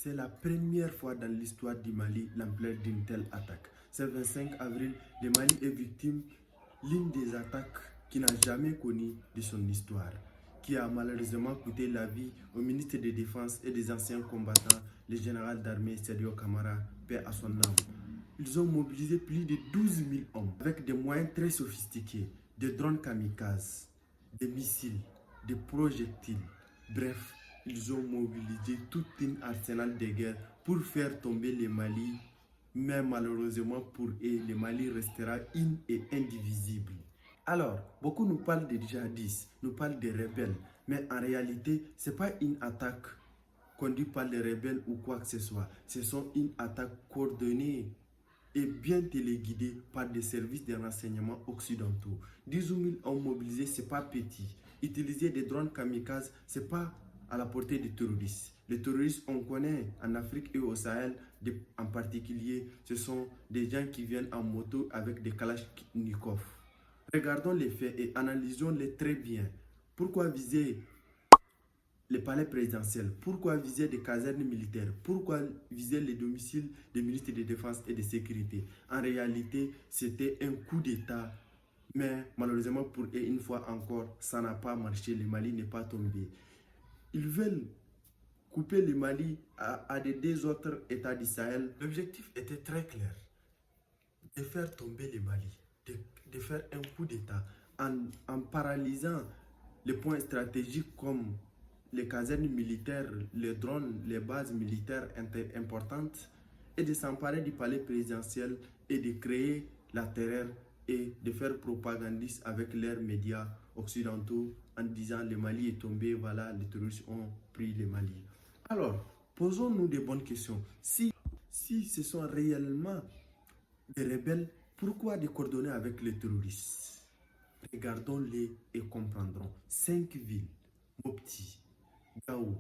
C'est la première fois dans l'histoire du Mali l'ampleur d'une telle attaque. Ce 25 avril, le Mali est victime l'une des attaques qu'il n'a jamais connues de son histoire, qui a malheureusement coûté la vie au ministre de Défense et des anciens combattants, le général d'armée Sergio Camara, paix à son âme. Ils ont mobilisé plus de 12 000 hommes avec des moyens très sophistiqués, des drones kamikazes, des missiles, des projectiles. Bref, ils ont mobilisé tout un arsenal de guerre pour faire tomber le Mali. Mais malheureusement pour eux, le Mali restera in et indivisible. Alors, beaucoup nous parlent des djihadistes, nous parlent des rebelles, mais en réalité, ce n'est pas une attaque conduite par les rebelles ou quoi que ce soit. Ce sont une attaque coordonnée et bien téléguidée par des services de renseignement occidentaux. 18 000 hommes mobilisés, ce n'est pas petit. Utiliser des drones kamikazes, ce n'est pas à la portée des terroristes. Les terroristes, on connaît en Afrique et au Sahel, en particulier, ce sont des gens qui viennent en moto avec des kalachnikovs. Regardons les faits et analysons-les très bien. Pourquoi viser les palais présidentiels? Pourquoi viser des casernes militaires? Pourquoi viser les domiciles des ministres de Défense et de Sécurité? En réalité, c'était un coup d'État. Mais malheureusement pour eux, une fois encore, ça n'a pas marché. Le Mali n'est pas tombé. Ils veulent couper le Mali à des deux autres États du Sahel. L'objectif était très clair, de faire tomber le Mali, de faire un coup d'État en paralysant les points stratégiques comme les casernes militaires, les drones, les bases militaires importantes et de s'emparer du palais présidentiel et de créer la terreur et de faire propagandiste avec leurs médias occidentaux en disant le Mali est tombé, voilà, les terroristes ont pris le Mali. Alors, posons-nous des bonnes questions. Si ce sont réellement des rebelles, pourquoi de coordonner avec les terroristes? Regardons-les et comprendrons. 5 villes, Mopti, Gao,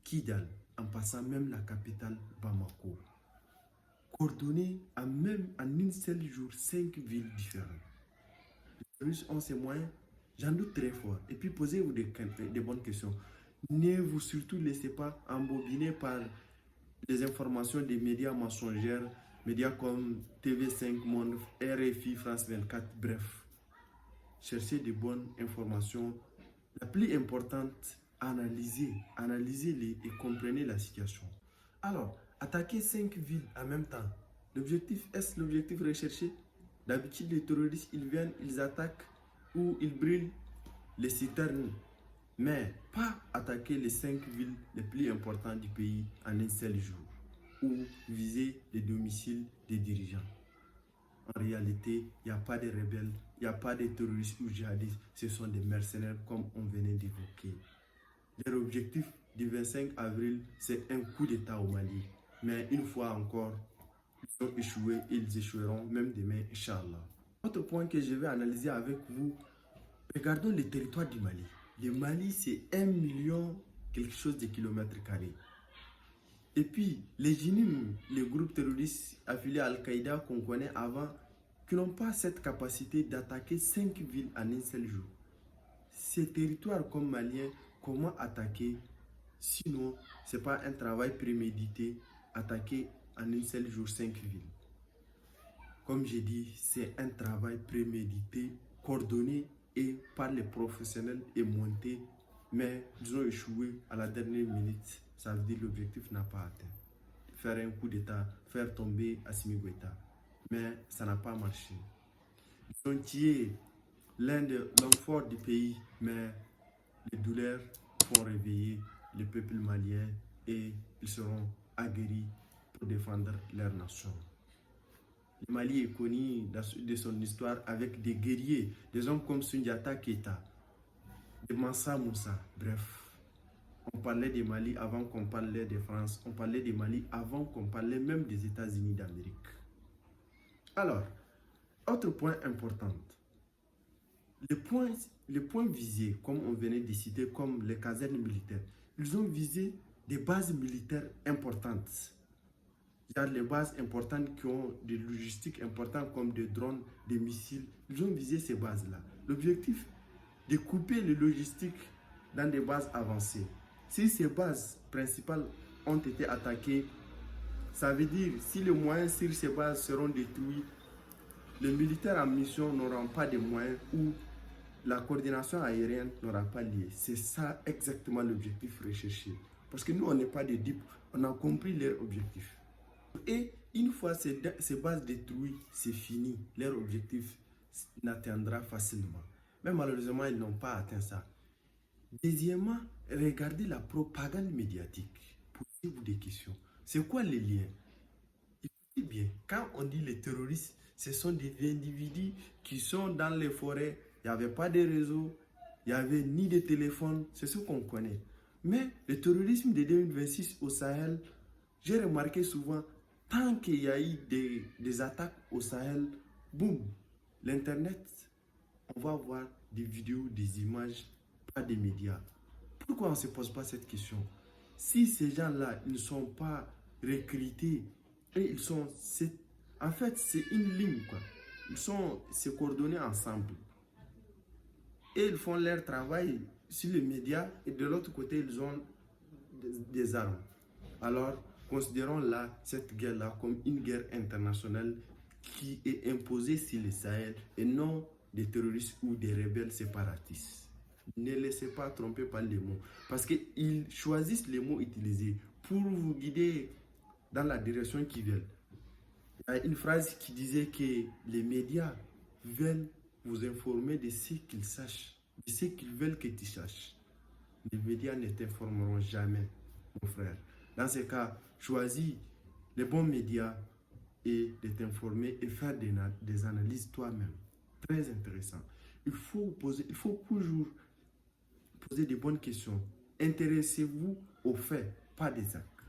Kidal, en passant même la capitale Bamako. Coordonner en une seule jour 5 villes différentes. Les terroristes ont ces moyens, j'en doute très fort. Et puis posez-vous des bonnes questions. Ne vous surtout laissez pas embobiner par les informations des médias mensongers, médias comme TV5 Monde, RFI, France 24, bref. Cherchez de bonnes informations. La plus importante, analysez-les et comprenez la situation. Alors, attaquer 5 villes en même temps, est-ce l'objectif recherché? D'habitude, les terroristes, ils viennent, ils attaquent ou ils brûlent les citernes. Mais pas attaquer les 5 villes les plus importantes du pays en un seul jour ou viser les domiciles des dirigeants. En réalité, il n'y a pas de rebelles, il n'y a pas de terroristes ou djihadistes, ce sont des mercenaires comme on venait d'évoquer. Leur objectif du 25 avril, c'est un coup d'État au Mali. Mais une fois encore, ils ont échoué et ils échoueront même demain, Inch'Allah. Autre point que je vais analyser avec vous, regardons le territoire du Mali. Le Mali, c'est 1 million quelque chose de kilomètres carrés. Et puis, les Jinim, les groupes terroristes affiliés à Al-Qaïda qu'on connaît avant, qui n'ont pas cette capacité d'attaquer 5 villes en un seul jour. Ces territoires comme Maliens, comment attaquer? Sinon, ce n'est pas un travail prémédité, attaquer en un seul jour 5 villes. Comme j'ai dit, c'est un travail prémédité, coordonné et par les professionnels et monté, mais ils ont échoué à la dernière minute. Ça veut dire que l'objectif n'a pas atteint. Faire un coup d'État, faire tomber Assimi Goïta. Mais ça n'a pas marché. Ils ont tué l'homme fort du pays, mais les douleurs font réveiller le peuple malien et ils seront aguerris pour défendre leur nation. Le Mali est connu de son histoire avec des guerriers, des hommes comme Sundiata Keita, de Mansa Moussa, bref. On parlait du Mali avant qu'on parlait de France, on parlait du Mali avant qu'on parlait même des États-Unis d'Amérique. Alors, autre point important, les points visés, comme on venait de citer, comme les casernes militaires, ils ont visé des bases militaires importantes. Il y a les bases importantes qui ont des logistiques importantes comme des drones, des missiles. Ils ont visé ces bases-là. L'objectif, de couper les logistiques dans des bases avancées. Si ces bases principales ont été attaqués, ça veut dire si les moyens sur ces bases seront détruits, les militaires en mission n'auront pas de moyens ou la coordination aérienne n'aura pas lieu. C'est ça exactement l'objectif recherché. Parce que nous, on n'est pas des dupes, on a compris leur objectif. Et une fois ces bases détruites, c'est fini. Leur objectif n'atteindra facilement. Mais malheureusement, ils n'ont pas atteint ça. Deuxièmement, regardez la propagande médiatique. Posez-vous des questions. C'est quoi les liens? Écoutez bien, quand on dit les terroristes, ce sont des individus qui sont dans les forêts. Il n'y avait pas de réseau, il n'y avait ni de téléphone, c'est ce qu'on connaît. Mais le terrorisme de 2026 au Sahel, j'ai remarqué souvent, tant qu'il y a eu des attaques au Sahel, boum, l'Internet, on va voir des vidéos, des images, pas des médias. Pourquoi on ne se pose pas cette question? Si ces gens-là, ils ne sont pas recrutés, et ils sont... En fait, c'est une ligne, quoi. Ils sont se coordonnés ensemble. Et ils font leur travail sur les médias et de l'autre côté, ils ont des armes. Alors, considérons là cette guerre-là comme une guerre internationale qui est imposée sur le Sahel et non des terroristes ou des rebelles séparatistes. Ne laissez pas tromper par les mots parce qu'ils choisissent les mots utilisés pour vous guider dans la direction qu'ils veulent. Il y a une phrase qui disait que les médias veulent vous informer de ce qu'ils sachent, de ce qu'ils veulent que tu saches. Les médias ne t'informeront jamais, mon frère. Dans ce cas, choisis les bons médias et de t'informer et faire des analyses toi-même. Très intéressant. Il faut toujours poser des bonnes questions. Intéressez-vous aux faits, pas des actes.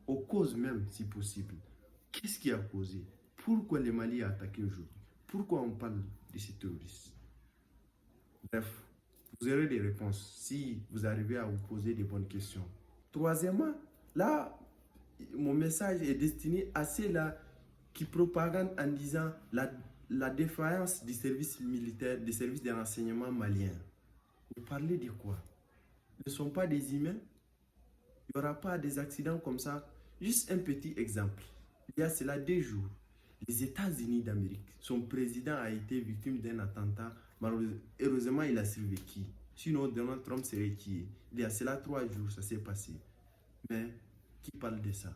Aux causes même, si possible. Qu'est-ce qui a causé? Pourquoi le Mali a attaqué aujourd'hui? Pourquoi on parle de ces terroristes? Bref, vous aurez des réponses si vous arrivez à vous poser des bonnes questions. Troisièmement, là, mon message est destiné à ceux-là qui propagandent en disant la défaillance du service militaire, des services de renseignement maliens. Vous parlez de quoi? Ce ne sont pas des humains? Il n'y aura pas des accidents comme ça? Juste un petit exemple. Il y a cela 2 jours. Les États-Unis d'Amérique, son président a été victime d'un attentat. Heureusement, il a survécu. Sinon, Donald Trump serait tué. Il y a cela 3 jours, ça s'est passé. Mais qui parle de ça?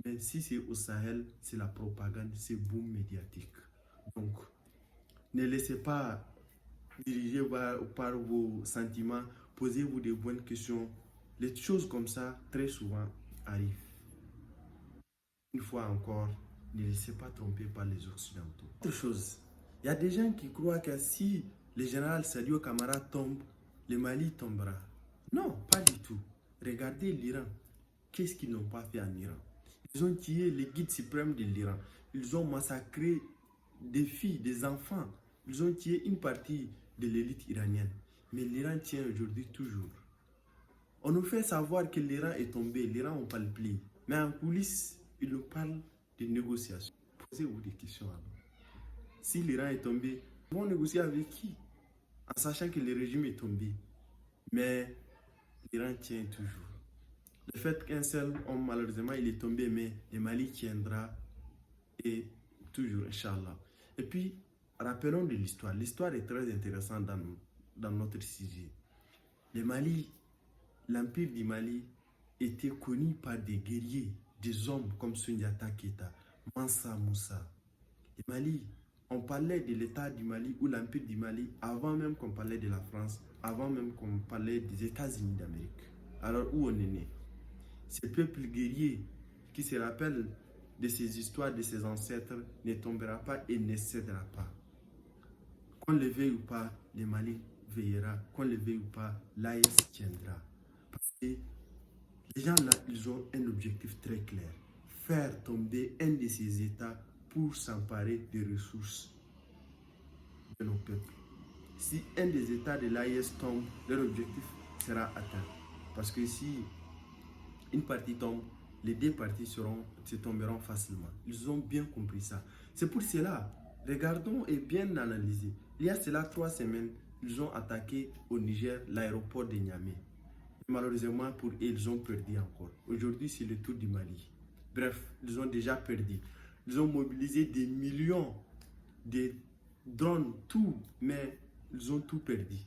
Mais si c'est au Sahel, c'est la propagande, c'est boom médiatique. Donc, ne laissez pas diriger par vos sentiments. Posez-vous des bonnes questions. Les choses comme ça, très souvent, arrivent. Une fois encore, ne laissez pas tromper par les Occidentaux. Autre chose, il y a des gens qui croient que si le général Sadio Camara tombe, le Mali tombera. Non, pas du tout. Regardez l'Iran. Qu'est-ce qu'ils n'ont pas fait en Iran? Ils ont tué les guides suprêmes de l'Iran. Ils ont massacré des filles, des enfants. Ils ont tué une partie de l'élite iranienne. Mais l'Iran tient aujourd'hui toujours. On nous fait savoir que l'Iran est tombé. L'Iran, on ne parle plus. Mais en coulisses, ils nous parlent de négociations. Posez-vous des questions alors. Si l'Iran est tombé, ils vont négocier avec qui? En sachant que le régime est tombé. Mais l'Iran tient toujours. Le fait qu'un seul homme, malheureusement, il est tombé, mais le Mali tiendra et toujours, Inch'Allah. Et puis, rappelons de l'histoire. L'histoire est très intéressante dans notre sujet. Le Mali, l'empire du Mali était connu par des guerriers, des hommes comme Sundiata Keita, Mansa Moussa. Le Mali, on parlait de l'état du Mali ou l'empire du Mali avant même qu'on parlait de la France, avant même qu'on parlait des États-Unis d'Amérique. Alors, où on est né? Ces peuples guerriers qui se rappellent de ces histoires de ses ancêtres ne tombera pas et ne cédera pas. Qu'on le veuille ou pas, le Mali veillera. Qu'on le veuille ou pas, l'AES tiendra. Parce que les gens là, ils ont un objectif très clair. Faire tomber un de ces États pour s'emparer des ressources de nos peuples. Si un des États de l'AES tombe, leur objectif sera atteint. Parce que si une partie tombe, les 2 parties se tomberont facilement. Ils ont bien compris ça. C'est pour cela, regardons et bien analyser. Il y a cela 3 semaines, ils ont attaqué au Niger l'aéroport de Niamey. Malheureusement pour eux, ils ont perdu encore. Aujourd'hui, c'est le tour du Mali. Bref, ils ont déjà perdu. Ils ont mobilisé des millions, des drones, tout, mais ils ont tout perdu.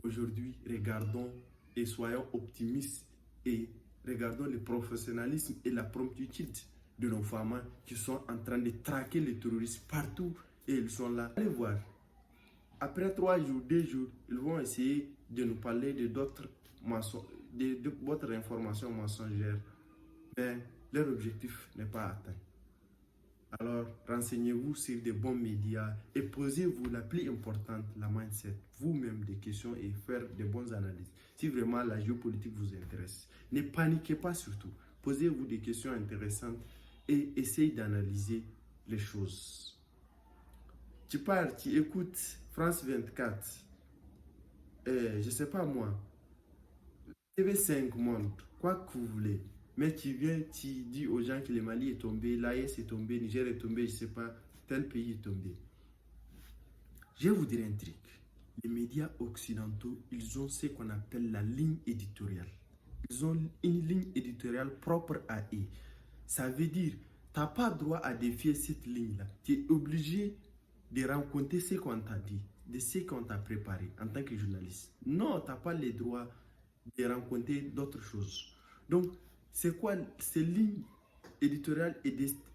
Aujourd'hui, regardons et soyons optimistes et regardons le professionnalisme et la promptitude de nos femmes qui sont en train de traquer les terroristes partout et ils sont là. Allez voir. Après 3 jours, 2 jours, ils vont essayer de nous parler de d'autres votre information mensongère, mais leur objectif n'est pas atteint. Alors, renseignez-vous sur des bons médias et posez-vous la plus importante, la mindset, vous-même des questions et faire de bonnes analyses. Si vraiment la géopolitique vous intéresse, ne paniquez pas surtout. Posez-vous des questions intéressantes et essayez d'analyser les choses. Tu pars, tu écoutes France 24, je ne sais pas moi, TV5 montre, quoi que vous voulez. Mais tu viens, tu dis aux gens que le Mali est tombé, l'AES est tombé, Niger est tombé, je ne sais pas, tel pays est tombé. Je vais vous dire un truc. Les médias occidentaux, ils ont ce qu'on appelle la ligne éditoriale. Ils ont une ligne éditoriale propre à eux. Ça veut dire, tu n'as pas droit à défier cette ligne-là. Tu es obligé de rencontrer ce qu'on t'a dit, de ce qu'on t'a préparé en tant que journaliste. Non, tu n'as pas le droit de rencontrer d'autres choses. Donc, c'est quoi cette ligne éditoriale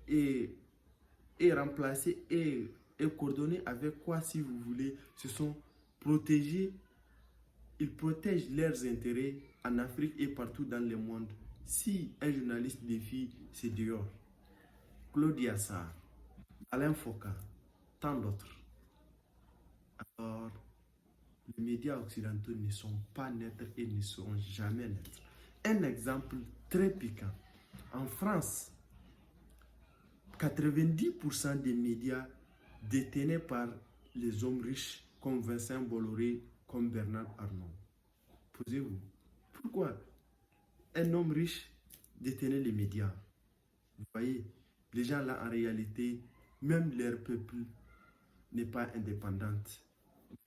est remplacée et coordonnée avec quoi, si vous voulez, ce sont protégés. Ils protègent leurs intérêts en Afrique et partout dans le monde. Si un journaliste défie, c'est dehors. Claudia Sarr, Alain Foka, tant d'autres. Alors, les médias occidentaux ne sont pas neutres et ne seront jamais neutres. Un exemple très piquant. En France, 90% des médias détenus par les hommes riches comme Vincent Bolloré, comme Bernard Arnault. Posez-vous, pourquoi un homme riche détenait les médias? Vous voyez, les gens là, en réalité, même leur peuple n'est pas indépendante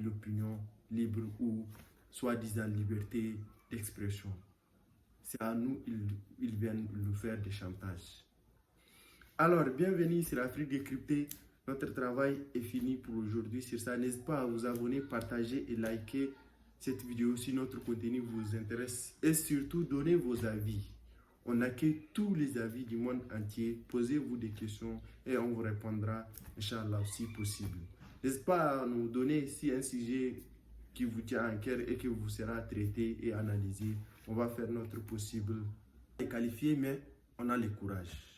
de l'opinion libre ou soi-disant liberté d'expression. C'est à nous, ils viennent nous faire des chantages. Alors, bienvenue sur Afrique Décryptée. Notre travail est fini pour aujourd'hui. Sur ça, n'hésitez pas à vous abonner, partager et liker cette vidéo si notre contenu vous intéresse. Et surtout, donnez vos avis. On accueille tous les avis du monde entier. Posez-vous des questions et on vous répondra, Inch'Allah, si possible. N'hésitez pas à nous donner si un sujet qui vous tient à cœur et qui vous sera traité et analysé. On va faire notre possible. On est qualifié, mais on a le courage.